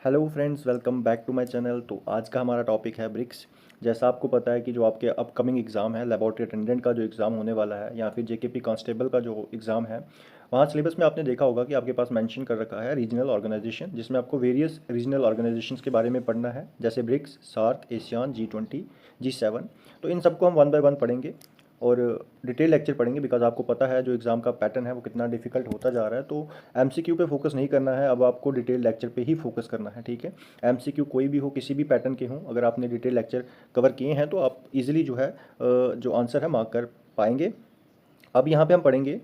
Hello friends, welcome back to my channel. तो आज का हमारा टॉपिक है ब्रिक्स। जैसा आपको पता है कि जो आपके अपकमिंग एग्ज़ाम है, लेबोरेटरी अटेंडेंट का जो एग्ज़ाम होने वाला है या फिर जेकेपी कांस्टेबल का जो एग्ज़ाम है, वहाँ सिलेबस में आपने देखा होगा कि आपके पास मेंशन कर रखा है रीजनल ऑर्गेनाइजेशन, जिसमें आपको वेरियस रीजनल ऑर्गेनाइजेशंस के बारे में पढ़ना है, जैसे BRICS, SAARC, ASEAN, G20, G7। तो इन सबको हम वन बाय वन पढ़ेंगे और डिटेल लेक्चर पढ़ेंगे, बिकॉज आपको पता है जो एग्ज़ाम का पैटर्न है वो कितना डिफिकल्ट होता जा रहा है। तो एमसीक्यू पे फोकस नहीं करना है, अब आपको डिटेल लेक्चर पे ही फोकस करना है, ठीक है। एमसीक्यू कोई भी हो, किसी भी पैटर्न के हों, अगर आपने डिटेल लेक्चर कवर किए हैं तो आप इजीली जो है जो आंसर है मार्क कर पाएंगे। अब यहाँ पे हम पढ़ेंगे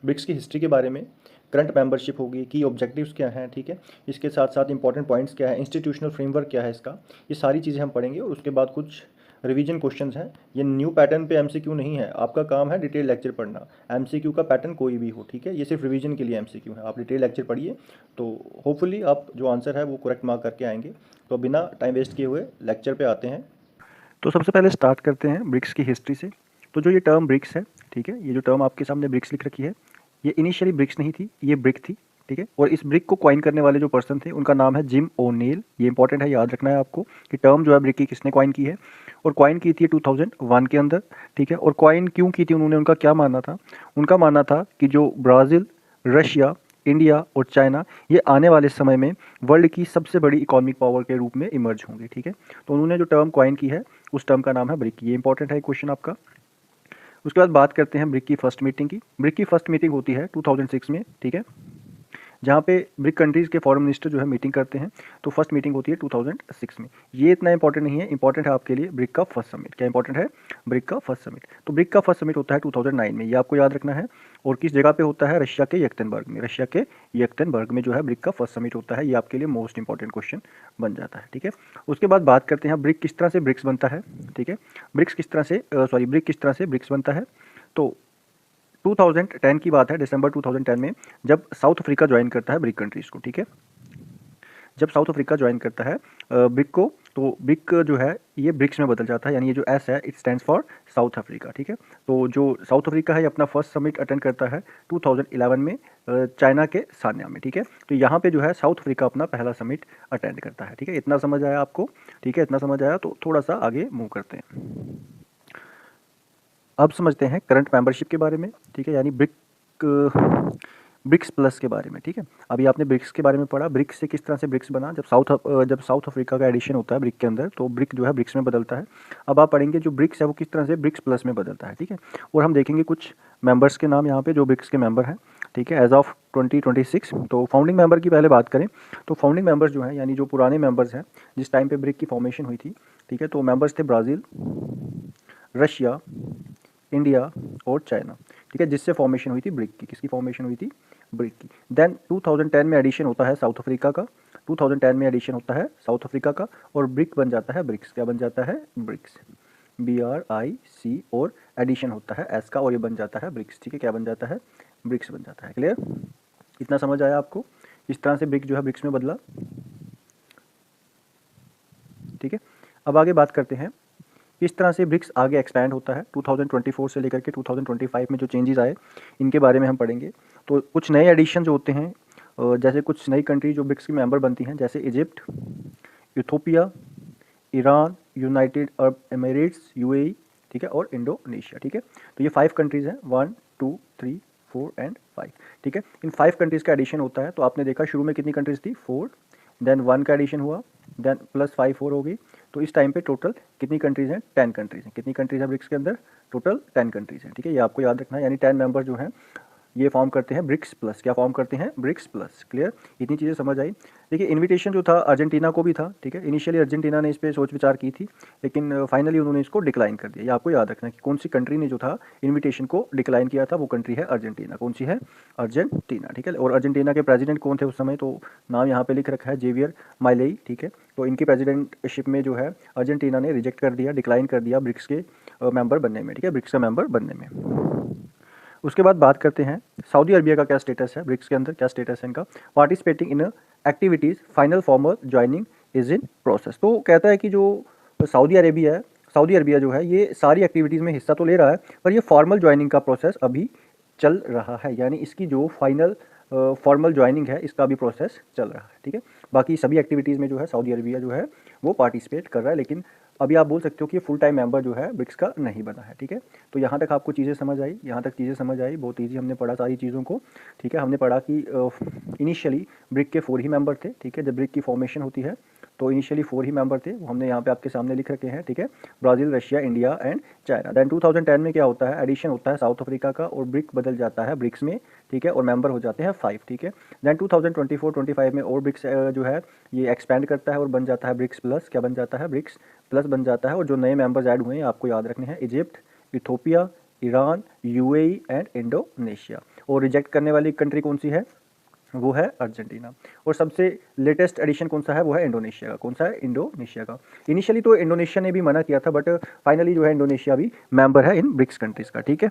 ब्रिक्स की हिस्ट्री के बारे में, करंट मेंबरशिप होगी, की ऑब्जेक्टिव्स क्या हैं, ठीक है। इसके साथ साथ इंपॉर्टेंट पॉइंट्स क्या है, इंस्टीट्यूशनल फ्रेमवर्क क्या है इसका, ये सारी चीज़ें हम पढ़ेंगे। और उसके बाद कुछ रिवीजन क्वेश्चंस हैं। ये न्यू पैटर्न पे एमसीक्यू नहीं है, आपका काम है डिटेल लेक्चर पढ़ना। एमसीक्यू का पैटर्न कोई भी हो, ठीक है, ये सिर्फ रिवीजन के लिए एमसीक्यू है। आप डिटेल लेक्चर पढ़िए तो होपफुली आप जो आंसर है वो करेक्ट मार्क करके आएंगे। तो बिना टाइम वेस्ट किए हुए लेक्चर पे आते हैं। तो सबसे पहले स्टार्ट करते हैं ब्रिक्स की हिस्ट्री से। तो जो ये टर्म ब्रिक्स है, ठीक है, ये जो टर्म आपके सामने ब्रिक्स लिख रखी है, ये इनिशियली ब्रिक्स नहीं थी, ये ब्रिक थी, ठीक है। और इस ब्रिक को कॉइन करने वाले जो पर्सन थे उनका नाम है जिम ओनेल। ये इंपॉर्टेंट है, याद रखना है आपको कि टर्म जो है ब्रिक की किसने कॉइन की है। और कॉइन की थी 2001 के अंदर, ठीक है। और कॉइन क्यों की थी उन्होंने, उनका क्या मानना था? उनका मानना था कि जो ब्राज़ील, रशिया, इंडिया और चाइना, ये आने वाले समय में वर्ल्ड की सबसे बड़ी इकोनॉमिक पावर के रूप में इमर्ज होंगे, ठीक है। तो उन्होंने जो टर्म कॉइन की है उस टर्म का नाम है ब्रिक। ये इंपॉर्टेंट है क्वेश्चन आपका। उसके बाद बात करते हैं ब्रिक की फर्स्ट मीटिंग की। ब्रिक की फर्स्ट मीटिंग होती है 2006 में, ठीक है, जहाँ पे ब्रिक कंट्रीज़ के फॉरेन मिनिस्टर जो है मीटिंग करते हैं। तो फर्स्ट मीटिंग होती है 2006 में। ये इतना इंपॉर्टेंट नहीं है, इंपॉर्टेंट है आपके लिए ब्रिक का फर्स्ट समिट। क्या इंपॉर्टेंट है? ब्रिक का फर्स्ट समिट। तो ब्रिक का फर्स्ट समिट होता है 2009 में, ये आपको याद रखना है। और किस जगह पे होता है? रशिया के यक्तेनबर्ग में। रशिया के यक्तेनबर्ग में जो है ब्रिक का फर्स्ट समिट होता है। ये आपके लिए मोस्ट इंपॉर्टेंट क्वेश्चन बन जाता है, ठीक है। उसके बाद बात करते हैं ब्रिक किस तरह से ब्रिक्स बनता है, ठीक है। ब्रिक्स किस तरह से ब्रिक किस तरह से ब्रिक्स बनता है। तो 2010 की बात है, दिसंबर 2010 में, जब साउथ अफ्रीका ज्वाइन करता है ब्रिक कंट्रीज़ को, ठीक है। जब साउथ अफ्रीका ज्वाइन करता है ब्रिक को, तो ब्रिक जो है ये ब्रिक्स में बदल जाता है, यानी ये जो एस है it stands for south Africa, ठीक है। तो जो साउथ अफ्रीका है ये अपना फर्स्ट समिट अटेंड करता है 2011 में चाइना के सान्या में, ठीक है। तो यहाँ पे जो है साउथ अफ्रीका अपना पहला समिट अटेंड करता है, ठीक है। इतना समझ आया आपको? ठीक है, इतना समझ आया तो थोड़ा सा आगे मूव करते हैं। अब समझते हैं करंट मेंबरशिप के बारे में, ठीक है, यानी ब्रिक्स प्लस के बारे में, ठीक है। अभी आपने ब्रिक्स के बारे में पढ़ा, ब्रिक्स से किस तरह से ब्रिक्स बना। जब साउथ अफ्रीका का एडिशन होता है ब्रिक के अंदर, तो ब्रिक जो है ब्रिक्स में बदलता है। अब आप पढ़ेंगे जो ब्रिक्स है वो किस तरह से ब्रिक्स प्लस में बदलता है, ठीक है। और हम देखेंगे कुछ मेंबर्स के नाम यहाँ पे जो ब्रिक्स के मेंबर हैं, ठीक है, एज ऑफ 2026। तो फाउंडिंग मेंबर की पहले बात करें तो फाउंडिंग मेंबर्स जो हैं, यानी जो पुराने मेंबर्स हैं जिस टाइम पे ब्रिक की फॉर्मेशन हुई थी, ठीक है, तो मेंबर्स थे ब्राज़ील, रशिया, इंडिया और चाइना, ठीक है, जिससे फॉर्मेशन हुई थी ब्रिक की। किसकी फॉर्मेशन हुई थी? ब्रिक की। देन 2010 में एडिशन होता है साउथ अफ्रीका का। 2010 में एडिशन होता है साउथ अफ्रीका का और ब्रिक बन जाता है ब्रिक्स। क्या बन जाता है? BRICS, BRIC। और एडिशन होता है एस का और ये बन जाता है ब्रिक्स, ठीक है। क्या बन जाता है? ब्रिक्स बन जाता है। क्लियर? इतना समझ आया आपको? इस तरह से ब्रिक जो है ब्रिक्स में बदला, ठीक है। अब आगे बात करते हैं इस तरह से ब्रिक्स आगे एक्सपैंड होता है 2024 से लेकर के 2025 में जो चेंजेस आए इनके बारे में हम पढ़ेंगे। तो कुछ नए एडिशन जो होते हैं, जैसे कुछ नई कंट्री जो ब्रिक्स की मेंबर बनती हैं, जैसे Egypt, Ethiopia, Iran, United Arab Emirates UAE, ठीक है, और इंडोनेशिया, ठीक है। तो ये 5 कंट्रीज़ हैं, 1 2 3 4 एंड 5, ठीक है। इन 5 कंट्रीज़ का एडिशन होता है। तो आपने देखा शुरू में कितनी कंट्रीज़ थी? 4, देन 1 का एडिशन हुआ, देन प्लस 5 4 हो गई। तो इस टाइम पे टोटल कितनी कंट्रीज़ हैं? 10 कंट्रीज़ हैं। कितनी कंट्रीज़ हैं ब्रिक्स के अंदर? टोटल 10 कंट्रीज़ हैं, ठीक है। ये आपको याद रखना है, यानी 10 मेंबर जो हैं ये फॉर्म करते हैं ब्रिक्स प्लस। क्या फॉर्म करते हैं? BRICS plus. क्लियर? इतनी चीज़ें समझ आई। देखिए इनविटेशन जो था अर्जेंटीना को भी था, ठीक है। इनिशियली अर्जेंटीना ने इस पर सोच विचार की थी, लेकिन फाइनली उन्होंने इसको डिक्लाइन कर दिया। ये आपको याद रखना है कि कौन सी कंट्री ने जो था इन्विटेशन को डिक्लाइन किया था, वो कंट्री है अर्जेंटीना। कौन सी है? अर्जेंटीना, ठीक है। और अर्जेंटीना के प्रेसिडेंट कौन थे उस समय? तो नाम यहाँ पे लिख रखा है जेवियर माइलेई, ठीक है। तो इनकी प्रेसिडेंटशिप में जो है अर्जेंटीना ने रिजेक्ट कर दिया, डिक्लाइन कर दिया ब्रिक्स के मेंबर बनने में, ठीक है, ब्रिक्स का मेंबर बनने में। उसके बाद बात करते हैं सऊदी अरबिया का क्या स्टेटस है ब्रिक्स के अंदर, क्या स्टेटस है इनका। Participating in activities, final formal joining is in process. तो कहता है कि जो सऊदी अरबिया जो है ये सारी एक्टिविटीज़ में हिस्सा तो ले रहा है, पर ये फॉर्मल ज्वाइनिंग का प्रोसेस अभी चल रहा है, यानी इसकी जो फाइनल फॉर्मल ज्वाइनिंग है इसका भी प्रोसेस चल रहा है, ठीक है। बाकी सभी एक्टिविटीज़ में जो है सऊदी अरबिया जो है वो पार्टिसिपेट कर रहा है, लेकिन अभी आप बोल सकते हो कि फुल टाइम मेंबर जो है ब्रिक्स का नहीं बना है। ठीक है, तो यहाँ तक आपको चीज़ें समझ आई, यहाँ तक चीज़ें समझ आई, बहुत ईजी हमने पढ़ा सारी चीज़ों को। ठीक है, हमने पढ़ा कि इनिशियली ब्रिक के 4 ही मेंबर थे। ठीक है, जब ब्रिक की फॉर्मेशन होती है तो इनिशियली 4 ही मेंबर थे, वो हमने यहाँ पे आपके सामने लिख रखे हैं। ठीक है, Brazil, Russia, India and China. Then 2010 में क्या होता है, एडिशन होता है साउथ अफ्रीका का और ब्रिक बदल जाता है ब्रिक्स में। ठीक है, और मेंबर हो जाते हैं 5। ठीक है, देन 2024-25 में और ब्रिक्स जो है ये एक्सपैंड करता है और बन जाता है ब्रिक्स प्लस। क्या बन जाता है, ब्रिक्स प्लस बन जाता है। और जो नए मेंबर्स ऐड हुए हैं आपको याद रखने हैं, Egypt, Ethiopia, Iran, UAE and Indonesia. और रिजेक्ट करने वाली कंट्री कौन सी है, वो है अर्जेंटीना। और सबसे लेटेस्ट एडिशन कौन सा है, वो है इंडोनेशिया का। कौन सा है, इंडोनेशिया का। इनिशियली तो इंडोनेशिया ने भी मना किया था, बट फाइनली जो है इंडोनेशिया भी मेंबर है इन ब्रिक्स कंट्रीज़ का। ठीक है,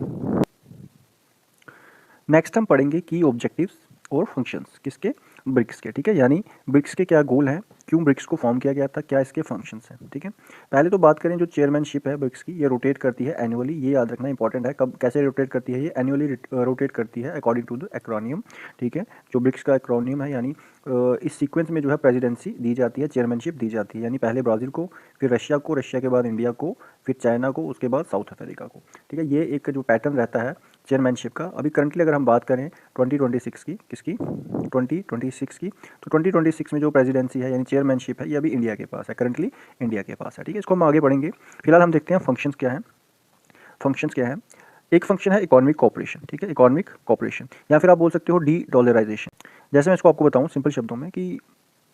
नेक्स्ट हम पढ़ेंगे की ऑब्जेक्टिव्स और फंक्शंस किसके, ब्रिक्स के। ठीक है, यानी ब्रिक्स के क्या गोल हैं, क्यों ब्रिक्स को फॉर्म किया गया था, क्या इसके फंक्शंस हैं। ठीक है, पहले तो बात करें जो चेयरमैनशिप है ब्रिक्स की, ये रोटेट करती है एनुअली। ये याद रखना इंपॉर्टेंट है, कब कैसे रोटेट करती है, ये एनुअली रोटेट करती है अकॉर्डिंग टू द एक्रोनियम। ठीक है, जो ब्रिक्स का एक्रोनियम है, यानी इस सीक्वेंस में जो है प्रेसिडेंसी दी जाती है, चेयरमैनशिप दी जाती है। यानी पहले ब्राज़ील को, फिर रशिया को, रशिया के बाद इंडिया को, फिर चाइना को, उसके बाद साउथ अफ्रीका को। ठीक है, ये एक जो पैटर्न रहता है चेयरमैनशिप का। अभी करंटली अगर हम बात करें 2026 की, किसकी, 2026 की, तो 2026 में जो प्रेसिडेंसी है यानी चेयरमैनशिप है, ये अभी इंडिया के पास है, करंटली इंडिया के पास है। ठीक है, इसको हम आगे बढ़ेंगे। फिलहाल हम देखते हैं फंक्शंस क्या हैं। फंक्शंस क्या है, एक फंक्शन है इकोनॉमिक कोऑपरेशन। ठीक है, इकोनॉमिक कोऑपरेशन, या फिर आप बोल सकते हो डी डॉलराइजेशन। जैसे मैं इसको आपको बताऊं सिंपल शब्दों में कि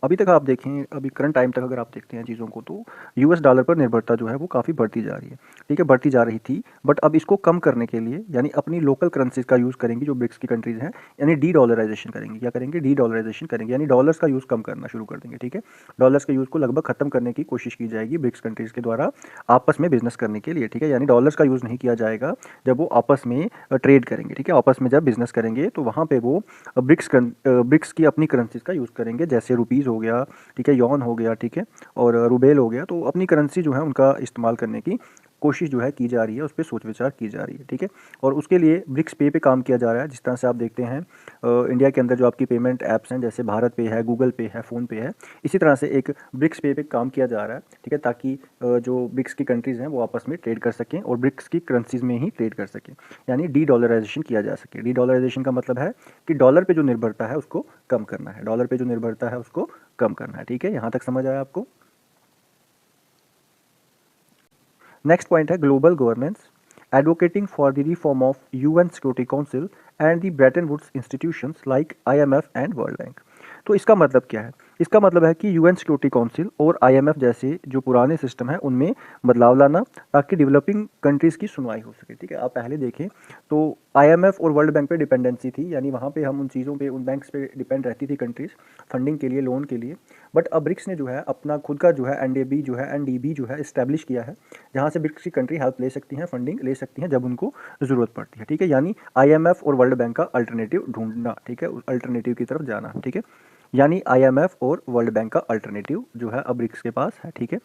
अभी तक आप देखें, अभी करंट टाइम तक अगर आप देखते हैं चीज़ों को, तो यूएस डॉलर पर निर्भरता जो है वो काफ़ी बढ़ती जा रही है। ठीक है, बढ़ती जा रही थी, बट अब इसको कम करने के लिए यानी अपनी लोकल करेंसीज का यूज़ करेंगी जो ब्रिक्स की कंट्रीज़ हैं, यानी डी डॉलराइजेशन करेंगे। क्या करेंगे, डी डॉलराइजेशन करेंगे, यानी डॉलर्स का यूज़ कम करना शुरू कर देंगे। ठीक है, डॉलर्स के यूज़ को लगभग खत्म करने की कोशिश की जाएगी ब्रिक्स कंट्रीज़ के द्वारा आपस में बिजनेस करने के लिए। ठीक है, यानी डॉलर्स का यूज़ नहीं किया जाएगा जब वो आपस में ट्रेड करेंगे। ठीक है, आपस में जब बिजनेस करेंगे तो वहाँ पे वो ब्रिक्स की अपनी करेंसीज का यूज़ करेंगे, जैसे रुपीज़ हो गया, ठीक है, यॉन हो गया, ठीक है, और रूबेल हो गया। तो अपनी करेंसी जो है उनका इस्तेमाल करने की कोशिश जो है की जा रही है, उस पर सोच विचार की जा रही है। ठीक है, और उसके लिए ब्रिक्स पे काम किया जा रहा है। जिस तरह से आप देखते हैं इंडिया के अंदर जो आपकी पेमेंट ऐप्स हैं, जैसे भारत पे है, गूगल पे है, फ़ोन पे है, इसी तरह से एक ब्रिक्स पे काम किया जा रहा है। ठीक है, ताकि जो ब्रिक्स की कंट्रीज़ हैं वो आपस में ट्रेड कर सकें और ब्रिक्स की करेंसीज में ही ट्रेड कर सकें, यानी डी डॉलराइजेशन किया जा सके। डी डॉलराइजेशन का मतलब है कि डॉलर पे जो निर्भरता है उसको कम करना है, डॉलर पे जो निर्भरता है उसको कम करना है। ठीक है, यहाँ तक समझ आया आपको। नेक्स्ट पॉइंट है global governance, advocating for the reform of UN Security Council and the Bretton Woods institutions like IMF and World Bank. तो इसका मतलब क्या है, इसका मतलब है कि यूएन सिक्योरिटी काउंसिल और आईएमएफ जैसे जो पुराने सिस्टम है उनमें बदलाव लाना, ताकि डेवलपिंग कंट्रीज़ की सुनवाई हो सके। ठीक है, आप पहले देखें तो आईएमएफ और वर्ल्ड बैंक पे डिपेंडेंसी थी, यानी वहाँ पे हम उन चीज़ों पे, उन बैंक्स पे डिपेंड रहती थी कंट्रीज़ फंडिंग के लिए, लोन के लिए। बट अब ब्रिक्स ने जो है अपना खुद का जो है एनडीबी जो है, एनडीबी जो है इस्टेब्लिश किया है, जहाँ से ब्रिक्स की कंट्री हेल्प ले सकती हैं, फंडिंग ले सकती हैं जब उनको ज़रूरत पड़ती है। ठीक है, यानी आईएमएफ और वर्ल्ड बैंक का अल्टरनेटिव ढूंढना। ठीक है, उस अल्टरनेटिव की तरफ जाना। ठीक है, यानी आईएमएफ और वर्ल्ड बैंक का अल्टरनेटिव जो है अब ब्रिक्स के पास है। ठीक है,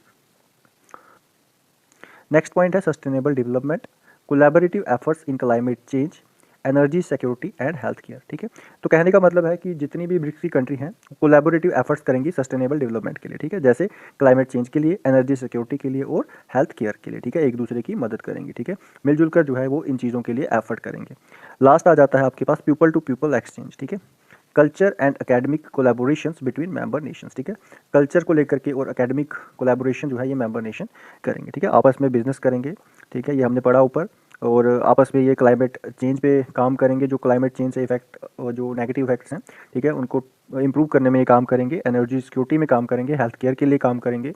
नेक्स्ट पॉइंट है sustainable development, collaborative efforts in climate change, energy security and health care. ठीक है, तो कहने का मतलब है कि जितनी भी ब्रिक्स की कंट्री हैं कोलैबोरेटिव एफर्ट्स करेंगी सस्टेनेबल डेवलपमेंट के लिए। ठीक है, जैसे क्लाइमेट चेंज के लिए, एनर्जी सिक्योरिटी के लिए और हेल्थ केयर के लिए। ठीक है, एक दूसरे की मदद करेंगी। ठीक है, मिलजुल कर जो है वो इन चीज़ों के लिए एफर्ट करेंगे। लास्ट आ जाता है आपके पास पीपल टू पीपल एक्सचेंज। ठीक है, culture and academic collaborations between member Nations. ठीक है, कल्चर को लेकर के और एकेडमिक कोलैबोरेशन जो है ये मेंबर नेशन करेंगे। ठीक है, आपस में बिजनेस करेंगे। ठीक है, ये हमने पढ़ा ऊपर। और आपस में ये क्लाइमेट चेंज पे काम करेंगे, जो क्लाइमेट चेंज से इफेक्ट, जो नेगेटिव इफेक्ट्स हैं, ठीक है, उनको इम्प्रूव करने में ये काम करेंगे, एनर्जी सिक्योरिटी में काम करेंगे, हेल्थ केयर के लिए काम करेंगे,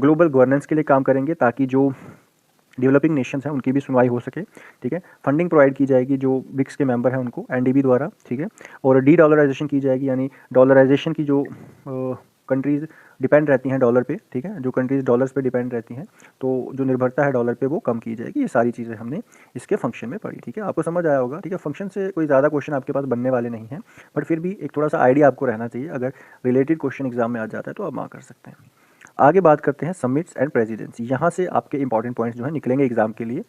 ग्लोबल गवर्नेंस के लिए काम करेंगे, ताकि जो डेवलपिंग नेशंस हैं उनकी भी सुनवाई हो सके। ठीक है, फंडिंग प्रोवाइड की जाएगी जो ब्रिक्स के मेंबर हैं उनको एनडीबी द्वारा। ठीक है, और डी डॉलराइजेशन की जाएगी, यानी डॉलराइजेशन की जो कंट्रीज़ डिपेंड रहती हैं डॉलर पे। ठीक है, जो कंट्रीज़ डॉलर्स पे डिपेंड रहती हैं, तो जो निर्भरता है डॉलर पे वो कम की जाएगी। ये सारी चीज़ें हमने इसके फंक्शन में पढ़ी। ठीक है, आपको समझ आया होगा। ठीक है, फंक्शन से कोई ज़्यादा क्वेश्चन आपके पास बनने वाले नहीं हैं, बट फिर भी एक थोड़ा सा आइडिया आपको रहना चाहिए, अगर रिलेटेड क्वेश्चन एग्जाम में आ जाता है तो आप मार्क कर सकते हैं। आगे बात करते हैं समिट्स एंड प्रेसिडेंसी। यहाँ से आपके इंपॉर्टेंट पॉइंट्स जो है निकलेंगे एग्जाम के लिए।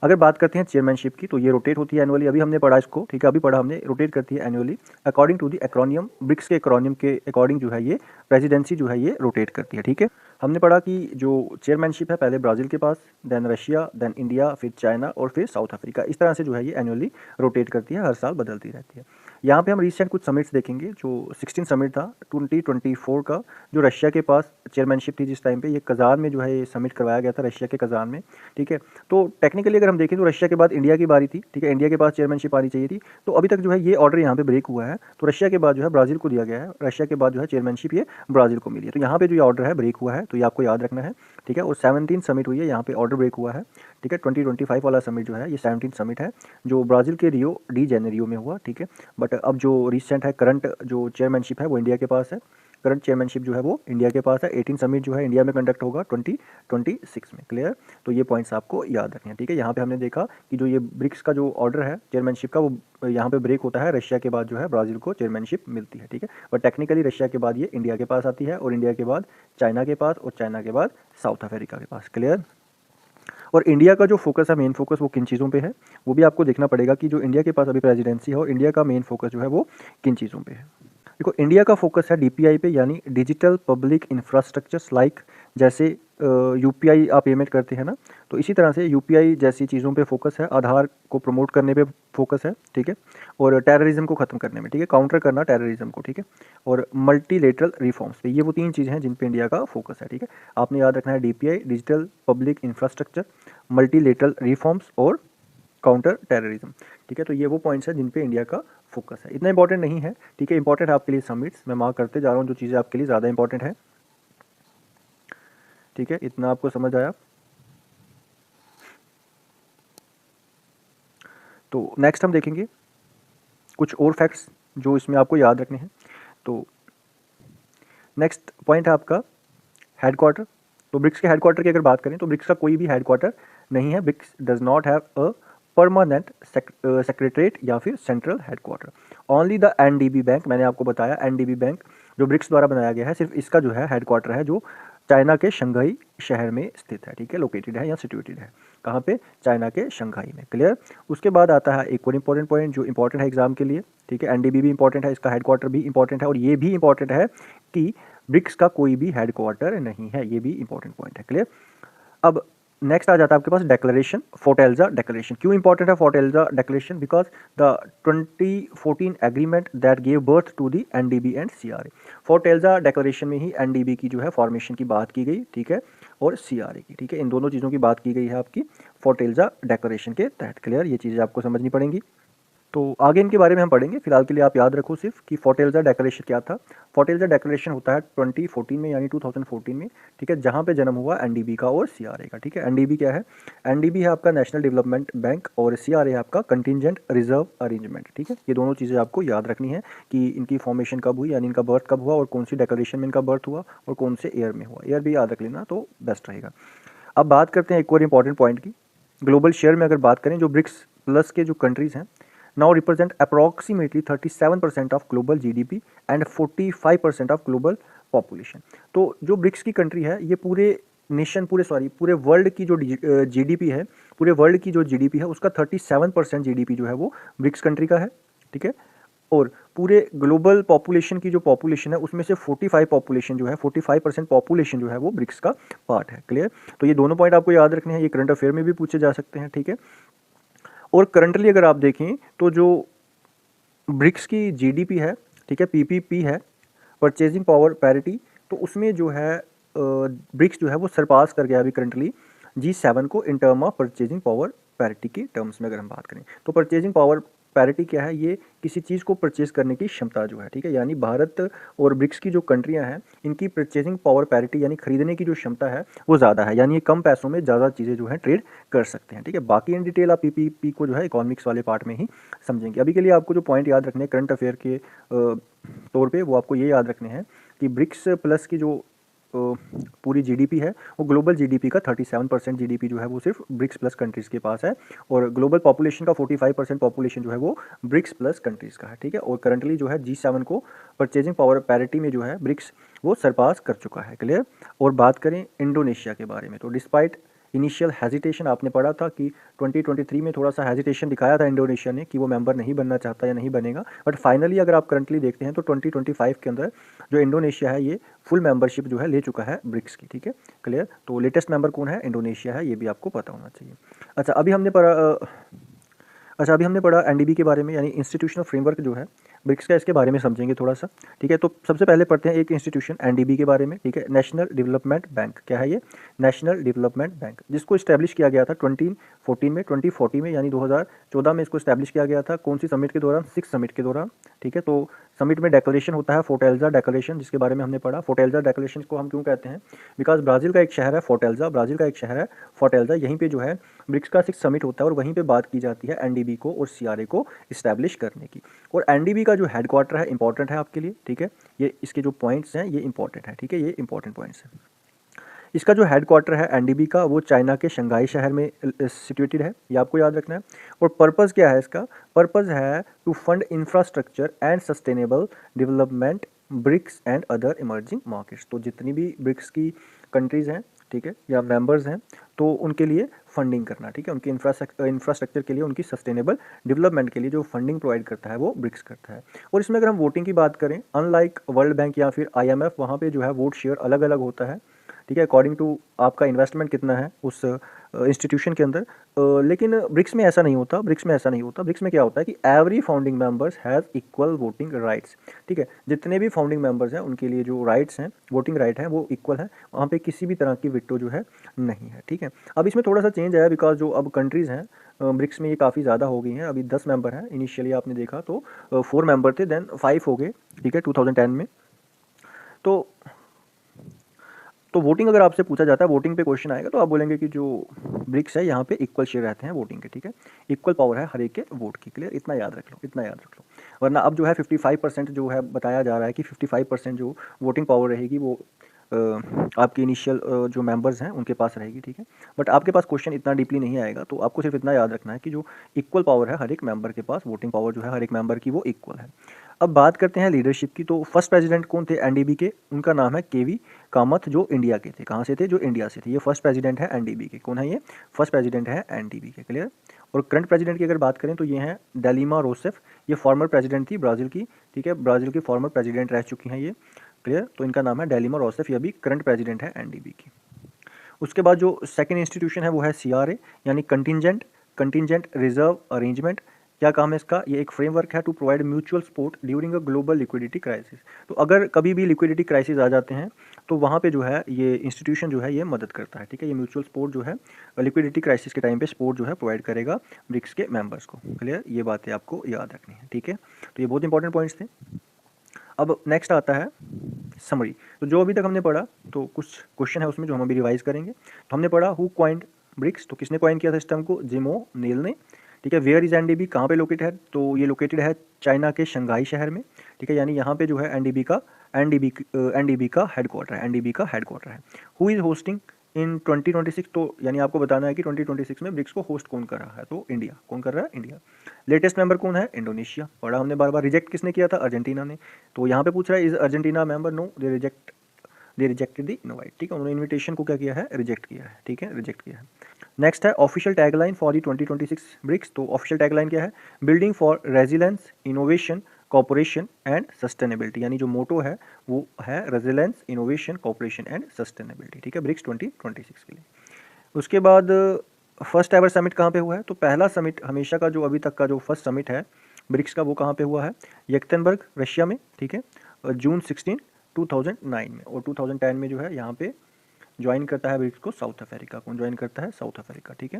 अगर बात करते हैं चेयरमैनशिप की, तो ये रोटेट होती है एनुअली, अभी हमने पढ़ा इसको, ठीक है, अभी पढ़ा हमने, रोटेट करती है annually according to the acronym, BRICS के एक्रोनियम के अकॉर्डिंग जो है ये प्रेसिडेंसी जो है ये रोटेट करती है, ठीक है। हमने पढ़ा कि जो चेयरमैनशिप है पहले ब्राज़ील के पास, देन रशिया, देन इंडिया, फिर चाइना और फिर साउथ अफ्रीका, इस तरह से जो है ये एनुअली रोटेट करती है, हर साल बदलती रहती है। यहाँ पे हम रिसेंट कुछ समिट्स देखेंगे, जो 16 समिट था 2024 का, जो रशिया के पास चेयरमैनशिप थी जिस टाइम पे, ये कज़ान में जो है ये समिट करवाया गया था, रशिया के कज़ान में, ठीक है। तो टेक्निकली अगर हम देखें तो रशिया के बाद इंडिया की बारी थी, ठीक है, इंडिया के पास चेयरमैनशिप आनी चाहिए थी, तो अभी तक जो है ये ऑर्डर यहाँ पे ब्रेक हुआ है, तो रशिया के बाद जो है ब्राज़ील को दिया गया है, रशिया के बाद जो है चेयरमैनशिप ये ब्राज़ील को मिली है, तो यहाँ पे जो ये ऑर्डर है ब्रेक हुआ है, तो ये आपको याद रखना है, ठीक है। और 17 समिट हुई है, यहाँ पे ऑर्डर ब्रेक हुआ है, ठीक है। 2025 वाला समिट जो है ये 17 समिट है, जो ब्राज़ील के रियो डी जेनेरियो में हुआ, ठीक है। बट अब जो रिसेंट है, करंट जो चेयरमैनशिप है वो इंडिया के पास है, करंट चेयरमैनशिप जो है वो इंडिया के पास है। 18 समिट जो है इंडिया में कंडक्ट होगा 2026 में, क्लियर। तो ये पॉइंट्स आपको याद रखने हैं, ठीक है। यहाँ पे हमने देखा कि जो ये ब्रिक्स का जो ऑर्डर है चेयरमैनशिप का, वो यहाँ पे ब्रेक होता है, रशिया के बाद जो है ब्राज़ील को चेयरमैनशिप मिलती है, ठीक है। बट टेक्निकली रशिया के बाद ये इंडिया के पास आती है, और इंडिया के बाद चाइना के पास, और चाइना के बाद साउथ अफ्रीका के पास, क्लियर। और इंडिया का जो फोकस है, मेन फोकस, वो किन चीज़ों पे है, वो भी आपको देखना पड़ेगा कि जो इंडिया के पास अभी प्रेसिडेंसी है और इंडिया का मेन फोकस जो है वो किन चीज़ों पे है। देखो, इंडिया का फोकस है डीपीआई पे, यानी डिजिटल पब्लिक इंफ्रास्ट्रक्चर्स, लाइक जैसे यूपीआई आप पेमेंट करते हैं ना, तो इसी तरह से यूपीआई जैसी चीज़ों पे फोकस है, आधार को प्रमोट करने पे फोकस है, ठीक है, और टेररिज्म को ख़त्म करने में, ठीक है, काउंटर करना टेररिज्म को, ठीक है, और मल्टीलेटरल रिफॉर्म्स पे, ये वो 3 चीज़ें हैं जिन पे इंडिया का फोकस है, ठीक है। आपने याद रखना है DPI, digital public infrastructure, multilateral reforms और काउंटर टेररिज्म, ठीक है। तो ये वो पॉइंट्स हैं जिन पे इंडिया का फोकस है। इतना इंपॉर्टेंट नहीं है, ठीक है, इंपॉर्टेंट है आपके लिए समिट्स, मैं मार्क करते जा रहा हूँ जो चीज़ें आपके लिए ज़्यादा इंपॉर्टेंट है, ठीक है। इतना आपको समझ आया। तो नेक्स्ट हम देखेंगे कुछ और फैक्ट्स जो इसमें आपको याद रखने हैं। तो नेक्स्ट पॉइंट है आपका हेडक्वार्टर। तो ब्रिक्स के हेडक्वार्टर की अगर बात करें तो ब्रिक्स का कोई भी हेडक्वार्टर नहीं है, BRICS does not have a permanent secretariat या फिर central headquarter. Only the NDB bank, मैंने आपको बताया एनडीबी बैंक जो ब्रिक्स द्वारा बनाया गया है, सिर्फ इसका जो है हेडक्वार्टर है जो चाइना के शंघाई शहर में स्थित है, ठीक है, लोकेटेड है या सिचुएटेड है, कहाँ पे, चाइना के शंघाई में, क्लियर। उसके बाद आता है एक और इंपॉर्टेंट पॉइंट जो इंपॉर्टेंट है एग्जाम के लिए, ठीक है, एनडीबी भी इंपॉर्टेंट है, इसका हेडक्वार्टर भी इंपॉर्टेंट है, और ये भी इंपॉर्टेंट है कि ब्रिक्स का कोई भी हेडक्वार्टर नहीं है, ये भी इंपॉर्टेंट पॉइंट है, क्लियर। अब नेक्स्ट आ जाता है आपके पास डेक्लेरेशन, फोर्टेल्जा डेक्लेरेशन। क्यों इंपॉर्टेंट है Fortaleza declaration? Because the 2014 agreement that gave birth to the NDB and CRA. Fortaleza declaration में ही एनडीबी की जो है फॉर्मेशन की बात की गई, ठीक है, और सीआरए की, ठीक है, इन दोनों चीज़ों की बात की गई है आपकी फोर्टेल्जा डेक्लेरेशन के तहत, क्लियर। ये चीज़ें आपको समझनी पड़ेंगी। तो आगे इनके बारे में हम पढ़ेंगे, फिलहाल के लिए आप याद रखो सिर्फ कि फोर्टेल्जा डेक्लेरेशन क्या था। फोर्टेल्जा डेक्लेरेशन होता है 2014 में, यानी 2014 में, ठीक है, जहाँ पे जन्म हुआ एनडीबी का और सीआरए का, ठीक है। एनडीबी क्या है? एनडीबी है आपका नेशनल डेवलपमेंट बैंक, और सीआरए है आपका कंटिजेंट रिजर्व अरेंजमेंट, ठीक है। ये दोनों चीज़ें आपको याद रखनी है कि इनकी फॉर्मेशन कब हुई, यानी इनका बर्थ कब हुआ, और कौन सी डेक्लेरेशन में इनका बर्थ हुआ, और कौन से ईयर में हुआ, ईयर भी याद रख लेना तो बेस्ट रहेगा। अब बात करते हैं एक और इंपॉर्टेंट पॉइंट की। ग्लोबल शेयर में अगर बात करें, जो ब्रिक्स प्लस के जो कंट्रीज़ हैं now represent approximately 37% of global GDP and 45% of global population। तो जो ब्रिक्स की कंट्री है ये पूरे नेशन, पूरे वर्ल्ड की जो जीडीपी है, पूरे वर्ल्ड की जो जीडीपी है उसका 37% जीडीपी जो है वो ब्रिक्स कंट्री का है, ठीक है। और पूरे ग्लोबल पॉपुलेशन की जो पॉपुलेशन है उसमें से 45% पॉपुलेशन जो है वो ब्रिक्स का पार्ट है, क्लियर। तो ये दोनों पॉइंट आपको याद रखने हैं, ये करंट अफेयर में भी पूछे जा सकते हैं, ठीक है। और करंटली अगर आप देखें तो जो ब्रिक्स की जीडीपी है, ठीक है, पीपीपी है, परचेजिंग पावर पैरिटी, तो उसमें जो है ब्रिक्स जो है वो सरपास कर गया अभी करंटली G7 को इन term of purchasing power parity की टर्म्स में अगर हम बात करें। तो परचेजिंग पावर पैरिटी क्या है? ये किसी चीज़ को परचेज करने की क्षमता जो है, ठीक है, यानी भारत और ब्रिक्स की जो कंट्रियां हैं इनकी परचेजिंग पावर पैरिटी यानी खरीदने की जो क्षमता है वो ज़्यादा है, यानी ये कम पैसों में ज़्यादा चीज़ें जो है ट्रेड कर सकते हैं, ठीक है। बाकी इन डिटेल आप पीपीपी को जो है इकोनॉमिक्स वाले पार्ट में ही समझेंगे। अभी के लिए आपको जो पॉइंट याद रखने हैं करंट अफेयर के तौर पर, वो आपको ये याद रखने हैं कि ब्रिक्स प्लस की जो पूरी जीडीपी है वो ग्लोबल जीडीपी का 37% जीडीपी जो है वो सिर्फ ब्रिक्स प्लस कंट्रीज़ के पास है, और ग्लोबल पॉपुलेशन का 45% पॉपुलेशन जो है वो ब्रिक्स प्लस कंट्रीज़ का है, ठीक है। और करंटली जो है G7 को परचेजिंग पावर पैरिटी में जो है ब्रिक्स वो सरपास कर चुका है, क्लियर। और बात करें इंडोनेशिया के बारे में, तो डिस्पाइट इनिशियल हेजिटेशन आपने पढ़ा था कि 2023 में थोड़ा सा हेजिटेशन दिखाया था इंडोनेशिया ने कि वो मेंबर नहीं बनना चाहता या नहीं बनेगा, बट फाइनली अगर आप करंटली देखते हैं तो 2025 के अंदर जो इंडोनेशिया है ये फुल मेंबरशिप जो है ले चुका है ब्रिक्स की, ठीक है, क्लियर। तो लेटेस्ट मेंबर कौन है, इंडोनेशिया है, ये भी आपको पता होना चाहिए। अच्छा अभी हमने पढ़ा एनडीबी के बारे में, यानी इंस्टीट्यूशनल फ्रेमवर्क जो है ब्रिक्स का, इसके बारे में समझेंगे थोड़ा सा, ठीक है। तो सबसे पहले पढ़ते हैं एक इंस्टीट्यूशन एनडीबी के बारे में, ठीक है, नेशनल डेवलपमेंट बैंक। क्या है ये, नेशनल डेवलपमेंट बैंक, जिसको इस्टेब्लिश किया गया था 2014 में, यानी 2014 में इसको इस्टेब्लिश किया गया था। कौन सी समिट के दौरान, 6 समिट के दौरान, ठीक है। तो समिट में डेक्लेरेशन होता है फोर्टेल्जा डेक्लेरेशन, जिसके बारे में हमने पढ़ा। फोर्टेल्जा डेक्लेरेशन को हम क्यों कहते हैं, बिकॉज ब्राज़ील का एक शहर है फोर्टेल्जा, ब्राज़ील का एक शहर है फोर्टेल्जा, यहीं पे जो है ब्रिक्स का 6 समिट होता है और वहीं पे बात की जाती है एनडीबी को और सीआरए को इस्टेब्लिश करने की। और एनडीबी का जो हेडक्वार्टर है इंपॉर्टेंट है आपके लिए, ठीक है, ये इसके जो पॉइंट्स हैं ये इंपॉर्टेंट है, ठीक है, ये इंपॉर्टेंट पॉइंट्स हैं। इसका जो हेडक्वार्टर है एनडीबी का वो चाइना के शंघाई शहर में सिचुएटेड है, ये आपको याद रखना है। और पर्पज़ क्या है इसका, पर्पज़ है to fund infrastructure and sustainable development BRICS and other emerging markets. तो जितनी भी ब्रिक्स की कंट्रीज़ हैं, ठीक है, या मेंबर्स हैं, तो उनके लिए फंडिंग करना, ठीक है, उनके इंफ्रास्ट्रक्चर के लिए, उनकी सस्टेनेबल डेवलपमेंट के लिए जो फंडिंग प्रोवाइड करता है वो ब्रिक्स करता है। और इसमें अगर हम वोटिंग की बात करें, अनलाइक वर्ल्ड बैंक या फिर आईएमएफ, वहाँ पे जो है वोट शेयर अलग अलग होता है, ठीक है, अकॉर्डिंग टू आपका इन्वेस्टमेंट कितना है उस इंस्टीट्यूशन के अंदर। लेकिन ब्रिक्स में ऐसा नहीं होता, ब्रिक्स में ऐसा नहीं होता। ब्रिक्स में क्या होता है कि every founding members has equal voting rights, ठीक है, जितने भी फाउंडिंग मेंबर्स हैं उनके लिए जो राइट्स हैं, वोटिंग राइट है, वो इक्वल है, वहाँ पे किसी भी तरह की विटो जो है नहीं है, ठीक है। अब इसमें थोड़ा सा चेंज आया बिकॉज जो अब कंट्रीज़ हैं ब्रिक्स में ये काफ़ी ज़्यादा हो गई हैं, अभी 10 मेंबर हैं, इनिशियली आपने देखा तो 4 मेंबर थे, देन 5 हो गए, ठीक है, 2010 में। तो वोटिंग अगर आपसे पूछा जाता है, वोटिंग पे क्वेश्चन आएगा, तो आप बोलेंगे कि जो ब्रिक्स है यहाँ पे इक्वल शेयर रहते हैं वोटिंग के, ठीक है, इक्वल पावर है हर एक के वोट की, क्लियर, इतना याद रख लो, इतना याद रख लो। वरना अब जो है 55% जो है बताया जा रहा है कि 55% जो वोटिंग पावर रहेगी वो आपके इनिशियल जो मेंबर्स हैं उनके पास रहेगी, ठीक है। बट आपके पास क्वेश्चन इतना डीपली नहीं आएगा, तो आपको सिर्फ इतना याद रखना है कि जो इक्वल पावर है हर एक मेंबर के पास, वोटिंग पावर जो है हर एक मेंबर की वो इक्वल है। अब बात करते हैं लीडरशिप की। तो फर्स्ट प्रेसिडेंट कौन थे एनडीबी के, उनका नाम है केवी कामत, जो इंडिया के थे। कहाँ से थे, जो इंडिया से थे। ये फर्स्ट प्रेसिडेंट है एनडीबी के। कौन है ये, फर्स्ट प्रेसिडेंट है एनडीबी के, क्लियर। और करंट प्रेसिडेंट की अगर बात करें तो ये हैं डेलिमा रोसेफ, ये फॉर्मर प्रेसिडेंट थी ब्राज़ील की, ठीक है, ब्राज़ील की फॉर्मर प्रेसिडेंट रह चुकी हैं ये, क्लियर। तो इनका नाम है डेलिमा रोसेफ, ये भी करंट प्रेसिडेंट है एनडीबी की। उसके बाद जो सेकंड इंस्टीट्यूशन है वो है सीआरए, यानी कंटिंजेंट रिजर्व अरेंजमेंट। क्या काम है इसका, ये एक फ्रेमवर्क है to provide mutual support during a global liquidity crisis. तो अगर कभी भी लिक्विडिटी क्राइसिस आ जाते हैं तो वहाँ पे जो है ये इंस्टीट्यूशन जो है ये मदद करता है, ठीक है, ये म्यूचुअल सपोर्ट जो है लिक्विडिटी क्राइसिस के टाइम पे सपोर्ट जो है प्रोवाइड करेगा ब्रिक्स के मेंबर्स को, क्लियर। ये बातें आपको याद रखनी है, ठीक है। तो ये बहुत इंपॉर्टेंट पॉइंट्स थे। अब नेक्स्ट आता है समरी। तो जो अभी तक हमने पढ़ा, तो कुछ क्वेश्चन है उसमें जो हम अभी रिवाइज करेंगे। तो हमने पढ़ा हु क्वाइंड ब्रिक्स, तो किसने क्वाइन किया था इस टर्म को, जिम ओ'नील ने, ठीक है। वेयर इज एनडीबी, कहाँ पे लोकेटेड है, तो ये लोकेटेड है चाइना के शंघाई शहर में, ठीक है, यानी यहाँ पे जो है एनडीबी का हेडक्वार्टर है, एनडीबी का हेडक्वार्टर है। हु इज होस्टिंग इन 2026, तो यानी आपको बताना है कि 2026 में ब्रिक्स को होस्ट कौन कर रहा है, तो इंडिया। कौन कर रहा है, इंडिया। लेटेस्ट मेंबर कौन है, इंडोनेशिया। पढ़ा हमने बार बार। रिजेक्ट किसने किया था, अर्जेंटीना ने। तो यहाँ पे पूछ रहा है is Argentina member, no, they rejected the invite, ठीक है, उन्होंने इन्विटेशन को क्या किया है, रिजेक्ट किया है, ठीक है, रिजेक्ट किया है। नेक्स्ट है official tagline for the 2026 BRICS. तो ऑफिशियल टैगलाइन क्या है, building for resilience, innovation, cooperation and sustainability, यानी जो मोटो है वो है resilience, innovation, cooperation and sustainability, ठीक है, ब्रिक्स 2026 के लिए। उसके बाद फर्स्ट एवर समिट कहाँ पे हुआ है, तो पहला समिट हमेशा का जो अभी तक का जो फर्स्ट समिट है ब्रिक्स का वो कहाँ पे हुआ है, यक्तनबर्ग रशिया में, ठीक है, जून 16 2009 में। और 2010 में जो है यहाँ पे ज्वाइन करता है ब्रिक्स को साउथ अफ्रीका। कौन ज्वाइन करता है, साउथ अफ्रीका, ठीक है।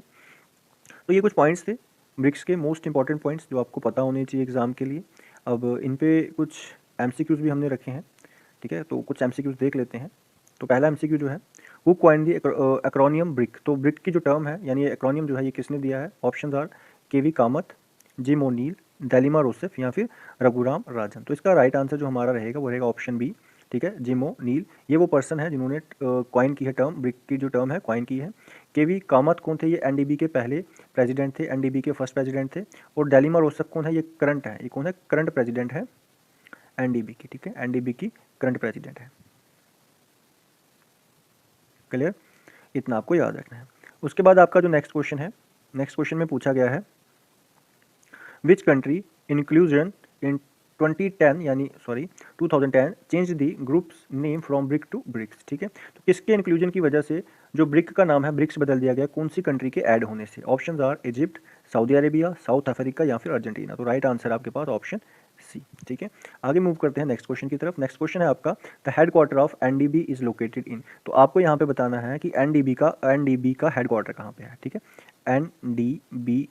तो ये कुछ पॉइंट्स थे ब्रिक्स के, मोस्ट इंपॉर्टेंट पॉइंट्स जो आपको पता होने चाहिए एग्जाम के लिए। अब इन पे कुछ एमसीक्यूज भी हमने रखे हैं, ठीक है, तो कुछ एमसीक्यूज देख लेते हैं। तो पहला एमसीक्यू जो है who coin the acromion brick. तो ब्रिक की जो टर्म है यानी ये एक्रोनियम जो है ये किसने दिया है, option are K V Kamath, Jim O'Neill, Dilma Rousseff या फिर रघुराम राजन। तो इसका राइट आंसर जो हमारा रहेगा वो रहेगा ऑप्शन बी, ठीक है, जिम ओ'नील। ये वो पर्सन है जिन्होंने क्वाइन की है टर्म, ब्रिक की जो टर्म है क्वाइन की है। केवी कामत कौन थे, ये एनडीबी के पहले प्रेसिडेंट थे, एनडीबी के फर्स्ट प्रेसिडेंट थे। और डेलिमा रोसेफ कौन है, ये करंट है, ये कौन है, करंट प्रेसिडेंट है एनडीबी की, ठीक है, एनडीबी की करंट प्रेसिडेंट है, क्लियर, इतना आपको याद रखना है। उसके बाद आपका जो नेक्स्ट क्वेश्चन है, नेक्स्ट क्वेश्चन में पूछा गया है विच कंट्री इंक्लूजन इन 2010 यानी sorry 2010 change the group's name from BRIC to BRICS, ठीक है। तो किसके इंक्लूजन की वजह से जो ब्रिक का नाम है ब्रिक्स बदल दिया गया, कौन सी कंट्री के ऐड होने से? Options are Egypt, Saudi Arabia, South Africa या फिर अर्जेंटीना। तो राइट आंसर आपके पास ऑप्शन सी, ठीक है। आगे मूव करते हैं नेक्स्ट क्वेश्चन की तरफ। नेक्स्ट क्वेश्चन है आपका the headquarter of NDB is located in. तो आपको यहाँ पे बताना है कि एनडीबी का हेडक्वार्टर कहाँ पे है, ठीक है। एनडीबी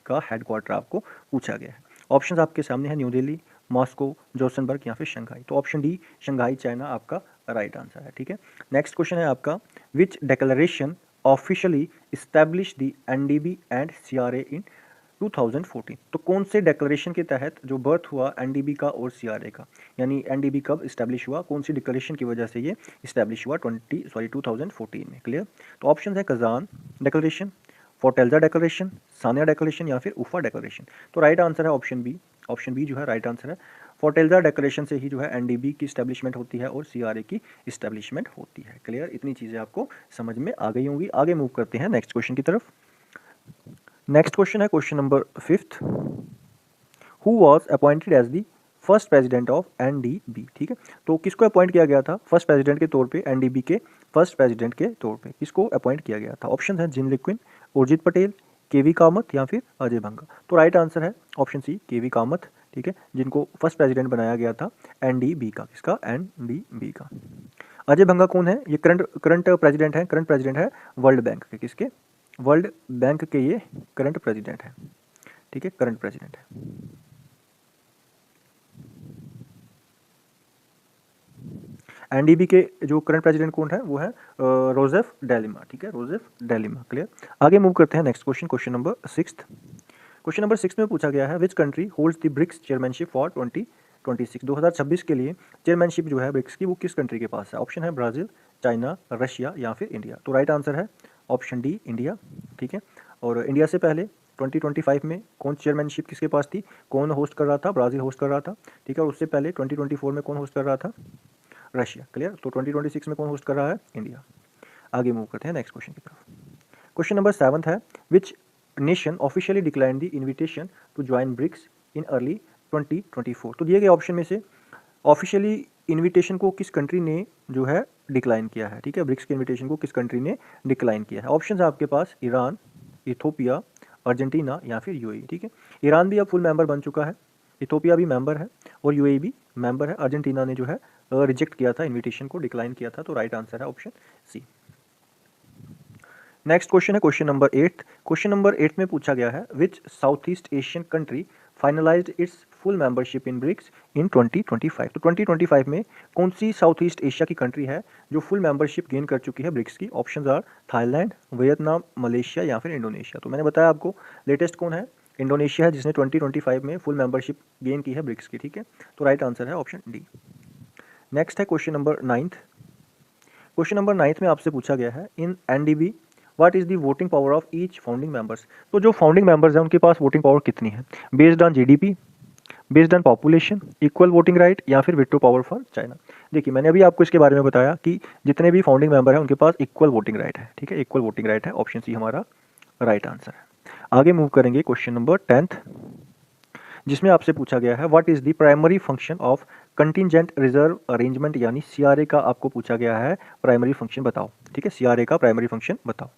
का हेडक्वार्टर आपको पूछा गया है। ऑप्शंस आपके सामने है, न्यू दिल्ली, मॉस्को, जोसनबर्ग या फिर शंघाई। तो ऑप्शन डी शंघाई चाइना आपका राइट आंसर है, ठीक है। नेक्स्ट क्वेश्चन है आपका which declaration officially establish the NDB and CRA in 2014। तो कौन से डेक्लेरेशन के तहत जो बर्थ हुआ एनडीबी का और सीआरए का, यानी एनडीबी कब इस्टेब्लिश हुआ, कौन सी डिक्लेरेशन की वजह से ये इस्टेब्लिश हुआ 2014 में, क्लियर। तो ऑप्शन है Kazan declaration, Fortaleza declaration, Sanya declaration या फिर उफा डिक्लेरेशन। तो राइट आंसर है ऑप्शन बी। ऑप्शन बी जो है राइट आंसर है। फोर्टेल्जा डिक्लेरेशन से ही जो है एनडीबी की इस्टेब्लिशमेंट होती है और सीआरए की इस्टेब्लिशमेंट होती है, क्लियर। इतनी चीज़ें आपको समझ में आ गई होंगी। आगे मूव करते हैं नेक्स्ट क्वेश्चन की तरफ। नेक्स्ट क्वेश्चन है question number 5th, who was appointed as the first president of NDB, ठीक है। तो किसको अपॉइंट किया गया था फर्स्ट प्रेसिडेंट के तौर पे, एनडीबी के फर्स्ट प्रेसिडेंट के तौर पे किसको अपॉइंट किया गया था? ऑप्शन है जिन लिक्विन, उर्जित पटेल, केवी कामत या फिर अजय भंगा। तो राइट आंसर है ऑप्शन सी केवी कामत, ठीक है, जिनको फर्स्ट प्रेसिडेंट बनाया गया था एनडीबी का। किसका? एनडीबी का। अजय भंगा कौन है? ये करंट प्रेसिडेंट है वर्ल्ड बैंक के। किसके? वर्ल्ड बैंक के ये करंट प्रेसिडेंट है, ठीक है, करंट प्रेसिडेंट है। एनडीबी के जो करंट प्रेसिडेंट कौन है वो है रोजेफ डेलिमा, ठीक है, रोजेफ डेलिमा, क्लियर। आगे मूव करते हैं next question, question number 6। Question number 6 में पूछा गया है which country holds the BRICS chairmanship for 2026 के लिए चेयरमैनशिप जो है ब्रिक्स की वो किस कंट्री के पास है? ऑप्शन है ब्राज़ील, चाइना, रशिया या फिर इंडिया। तो राइट आंसर है ऑप्शन डी इंडिया, ठीक है। और इंडिया से पहले 2025 में कौन चेयरमैनशिप किसके पास थी? कौन होस्ट कर रहा था? ब्राज़ील होस्ट कर रहा था, ठीक है। और उससे पहले 2024 में कौन होस्ट कर रहा था? Russia, clear. तो 2026 में कौन होस्ट कर रहा है? इंडिया। आगे मूव करते हैं नेक्स्ट क्वेश्चन की तरफ। क्वेश्चन नंबर 7 है which nation officially decline the invitation to join BRICS in early 2024। तो दिए गए ऑप्शन में से ऑफिशियली इन्विटेशन को किस कंट्री ने जो है डिक्लाइन किया है, ठीक है, ब्रिक्स के इन्विटेशन को किस कंट्री ने डिक्लाइन किया है? ऑप्शन है आपके पास ईरान, इथोपिया, अर्जेंटीना या फिर यूएई, ठीक है। ईरान भी अब फुल मेंबर बन चुका है, इथोपिया भी मेंबर है और यूएई भी मेंबर है। अर्जेंटीना ने जो है रिजेक्ट किया था, इन्विटेशन को डिक्लाइन किया था। तो राइट आंसर है ऑप्शन सी। नेक्स्ट क्वेश्चन है क्वेश्चन नंबर 8। क्वेश्चन नंबर 8 में पूछा गया है which south east Asian country finalized its full membership in BRICS in 2025। तो 2025 में कौन सी साउथ ईस्ट एशिया की कंट्री है जो फुल मेंबरशिप गेन कर चुकी है ब्रिक्स की? Options are Thailand, Vietnam, Malaysia या फिर इंडोनेशिया। तो मैंने बताया आपको लेटेस्ट कौन है? इंडोनेशिया है, जिसने 2025 में फुल मेंबरशिप गेन की है ब्रिक्स की, ठीक है। तो राइट आंसर है ऑप्शन डी। नेक्स्ट है क्वेश्चन नंबर 9। क्वेश्चन नंबर 9 में आपसे पूछा गया है in NDB what is the voting power of each founding members. तो जो फाउंडिंग मेंबर्स हैं उनके पास वोटिंग पावर कितनी है? Based on GDP, based on population, equal voting right या फिर वीटो पावर फॉर चाइना। देखिए मैंने अभी आपको इसके बारे में बताया कि जितने भी फाउंडिंग मेंबर हैं उनके पास इक्वल वोटिंग राइट है, ठीक है, इक्वल वोटिंग राइट है। ऑप्शन सी हमारा राइट आंसर है। आगे मूव करेंगे क्वेश्चन नंबर 10, जिसमें आपसे पूछा गया है what is the primary function of contingent reserve arrangement, यानी सीआरए का आपको पूछा गया है प्राइमरी फंक्शन बताओ, ठीक है, सीआरए का प्राइमरी फंक्शन बताओ।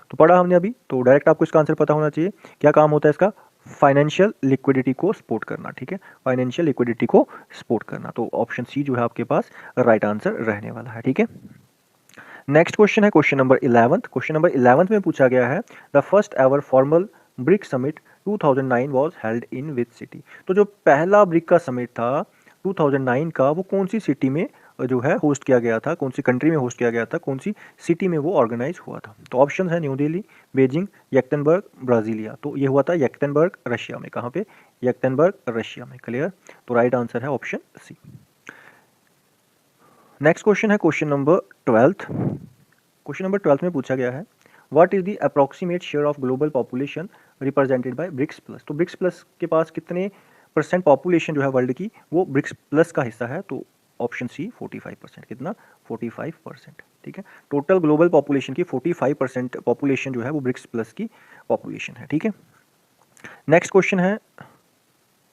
तो पढ़ा हमने अभी, तो डायरेक्ट आपको इसका आंसर पता होना चाहिए। क्या काम होता है इसका? फाइनेंशियल लिक्विडिटी को सपोर्ट करना, ठीक है, फाइनेंशियल लिक्विडिटी को सपोर्ट करना। तो ऑप्शन सी जो है आपके पास राइट आंसर रहने वाला है, ठीक है। नेक्स्ट क्वेश्चन है क्वेश्चन नंबर 11। क्वेश्चन नंबर 11 में पूछा गया है the first ever formal brick summit 2009 was held in which city. तो जो पहला ब्रिक का समिट था 2009 का वो कौन सी सिटी में जो है होस्ट किया गया था, कौन सी कंट्री में होस्ट किया गया था, कौन सी सिटी में वो ऑर्गेनाइज हुआ था? तो ऑप्शन है New Delhi, Beijing, Yekaterinburg, Brasilia. तो ये हुआ था यक्टेनबर्ग रशिया में। कहाँ पे? यक्टेनबर्ग रशिया में, क्लियर। तो राइट आंसर है ऑप्शन सी। नेक्स्ट क्वेश्चन है क्वेश्चन नंबर 12। क्वेश्चन नंबर 12 में पूछा गया है what is the approximate share of global population represented by BRICS plus. तो ब्रिक्स प्लस के पास कितने % पॉपुलेशन जो है वर्ल्ड की वो ब्रिक्स प्लस का हिस्सा है? तो ऑप्शन सी 45%। कितना? 45%। ठीक है, टोटल ग्लोबल पॉपुलेशन की 45% पॉपुलेशन जो है वो ब्रिक्स प्लस की पॉपुलेशन है। ठीक है, नेक्स्ट क्वेश्चन है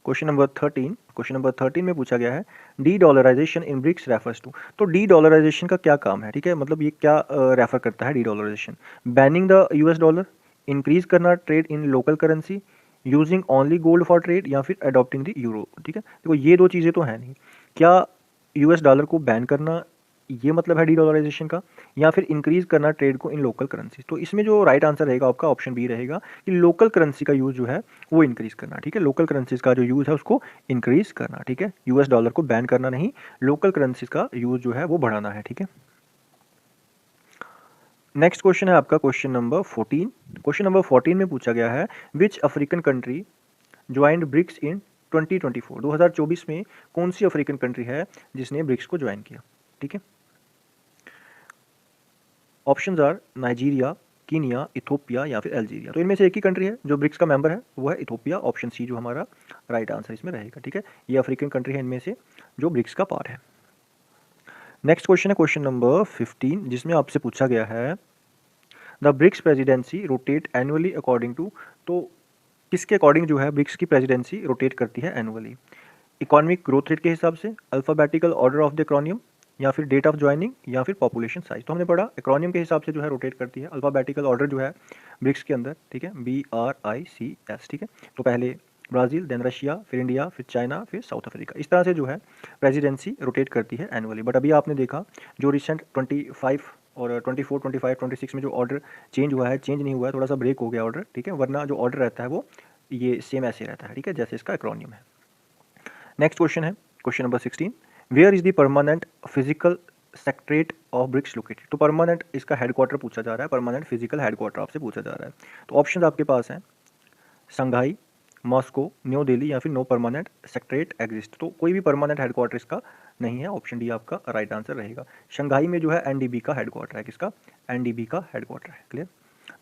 क्वेश्चन नंबर 13। क्वेश्चन नंबर 13 में पूछा गया है D dollarization in BRICS refers to. तो डी डॉलराइजेशन का क्या काम है? ठीक है, मतलब ये क्या रेफर करता है D dollarisation? Banning the US dollar, increase करना trade in local currency, using only gold for trade, या फिर अडॉप्टिंग द यूरो। ठीक है, देखो ये दो चीज़ें तो है नहीं। क्या यूएस डॉलर को बैन करना ये मतलब है डी डॉलराइजेशन का, या फिर इंक्रीज करना ट्रेड को इन लोकल करेंसी? तो इसमें जो राइट आंसर रहेगा आपका ऑप्शन बी रहेगा कि लोकल करेंसी का यूज़ जो है वो इंक्रीज करना। ठीक है, लोकल करेंसीज का जो यूज़ है उसको इंक्रीज करना। ठीक है, यूएस डॉलर को बैन करना नहीं, लोकल करेंसीज का यूज़ जो है वो बढ़ाना है। ठीक है, नेक्स्ट क्वेश्चन है आपका क्वेश्चन नंबर 14। क्वेश्चन नंबर 14 में पूछा गया है which African country joined BRICS in 2024। 2024 में कौन सी अफ्रीकन कंट्री है जिसने ब्रिक्स को ज्वाइन किया? ठीक है, options are Nigeria, Kenya, Ethiopia या फिर अल्जीरिया। तो इनमें से एक ही कंट्री है जो ब्रिक्स का मेंबर है, वो है इथोपिया। ऑप्शन सी जो हमारा राइट आंसर इसमें रहेगा। ठीक है, ये अफ्रीकन कंट्री है इनमें से जो ब्रिक्स का पार्ट है। नेक्स्ट क्वेश्चन है क्वेश्चन नंबर 15, जिसमें आपसे पूछा गया है the BRICS presidency rotate annually according to. तो किसके अकॉर्डिंग जो है ब्रिक्स की प्रेसिडेंसी रोटेट करती है एनुअली? इकोनॉमिक ग्रोथ रेट के हिसाब से, alphabetical order of the acromion, या फिर डेट ऑफ ज्वाइनिंग, या फिर पॉपुलेशन साइज। तो हमने पढ़ा एक्रोनियम के हिसाब से जो है रोटेट करती है, अल्फाबेटिकल ऑर्डर जो है ब्रिक्स के अंदर। ठीक है, BRICS। ठीक है, तो पहले ब्राज़ील, देन रशिया, फिर इंडिया, फिर चाइना, फिर साउथ अफ्रीका। इस तरह से जो है प्रेसिडेंसी रोटेट करती है एनुअली। बट अभी आपने देखा जो रिसेंट 25 और 24, 25, 26 में जो ऑर्डर चेंज हुआ है, चेंज नहीं हुआ है, थोड़ा सा ब्रेक हो गया ऑर्डर। ठीक है, वरना जो ऑर्डर रहता है वो ये सेम ऐसे रहता है। ठीक है, जैसे इसका एक्रोनियम है। नेक्स्ट क्वेश्चन है question number 16, where is the permanent physical secretariat of BRICS located. तो परमानेंट इसका हेडक्वार्टर पूछा जा रहा है, परमानेंट फिजिकल हेडक्वार्टर आपसे पूछा जा रहा है। तो ऑप्शन आपके पास हैं संघाई, मॉस्को, न्यू दिल्ली, या फिर नो परमानेंट सेक्रेटरीट एग्जिस्ट। तो कोई भी परमानेंट हेडक्वार्टर इसका नहीं है, ऑप्शन डी आपका राइट आंसर रहेगा। शंघाई में जो है एनडीबी का हेडक्वार्टर है। किसका? एनडीबी का हेडक्वार्टर है। क्लियर?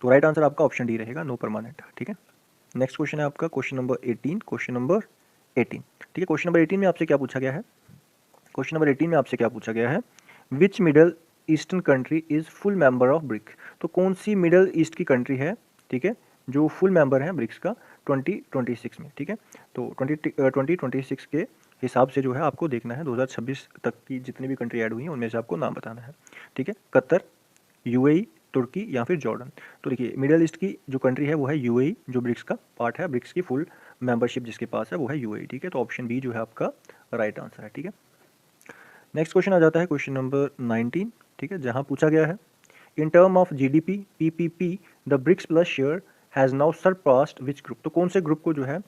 तो राइट आंसर आपका ऑप्शन डी रहेगा, नो परमानेंट। ठीक है, नेक्स्ट क्वेश्चन है आपका क्वेश्चन नंबर 18। क्वेश्चन नंबर 18, ठीक है, क्वेश्चन नंबर 18 में आपसे क्या पूछा गया है? क्वेश्चन नंबर 18 में आपसे क्या पूछा गया है? Which Middle Eastern country is full member of BRICS. तो कौन सी मिडल ईस्ट की कंट्री है, ठीक है, जो फुल मेंबर है ब्रिक्स का 2026 में? ठीक है, तो 2026 के हिसाब से जो है आपको देखना है 2026 तक की जितनी भी कंट्री ऐड हुई हैं उनमें से आपको नाम बताना है। ठीक है, कतर, यूएई, तुर्की, या फिर जॉर्डन। तो देखिए मिडिल ईस्ट की जो कंट्री है वो है यूएई, जो ब्रिक्स का पार्ट है, ब्रिक्स की फुल मेंबरशिप जिसके पास है वो है यूएई। ठीक है, तो ऑप्शन बी जो है आपका राइट आंसर है। ठीक है, नेक्स्ट क्वेश्चन आ जाता है क्वेश्चन नंबर 19। ठीक है, जहां पूछा गया है in term of GDP PPP the BRICS plus share has now surpassed which group. तो कौन से ग्रुप को जो है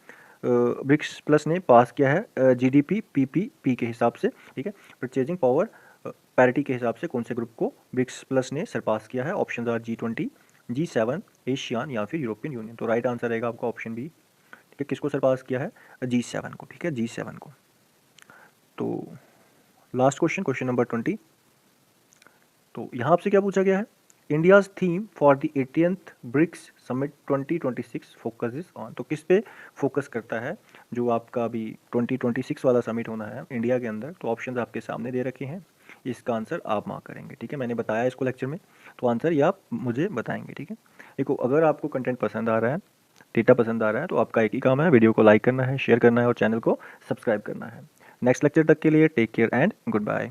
ब्रिक्स प्लस ने पास किया है जीडीपी पीपीपी के हिसाब से? ठीक है, परचेजिंग पावर पैरिटी के हिसाब से कौन से ग्रुप को ब्रिक्स प्लस ने सरपास किया है? Option are G20, G7, ASEAN, या फिर यूरोपियन यूनियन। तो राइट आंसर रहेगा आपका ऑप्शन बी। ठीक है, किसको सरपास किया है? G7 को। ठीक है, G7 को। तो लास्ट क्वेश्चन, क्वेश्चन नंबर 20। तो यहाँ आपसे क्या पूछा गया है? India's theme for the 80th BRICS summit 2026 focuses on. तो किस पे फोकस करता है जो आपका अभी 2026 वाला समिट होना है इंडिया के अंदर? तो ऑप्शंस आपके सामने दे रखे हैं, इसका आंसर आप मार्क करेंगे। ठीक है, मैंने बताया इसको लेक्चर में, तो आंसर ये आप मुझे बताएंगे। ठीक है, देखो अगर आपको कंटेंट पसंद आ रहा है, डेटा पसंद आ रहा है, तो आपका एक ही काम है, वीडियो को लाइक करना है, शेयर करना है और चैनल को सब्सक्राइब करना है। नेक्स्ट लेक्चर तक के लिए take care and good bye.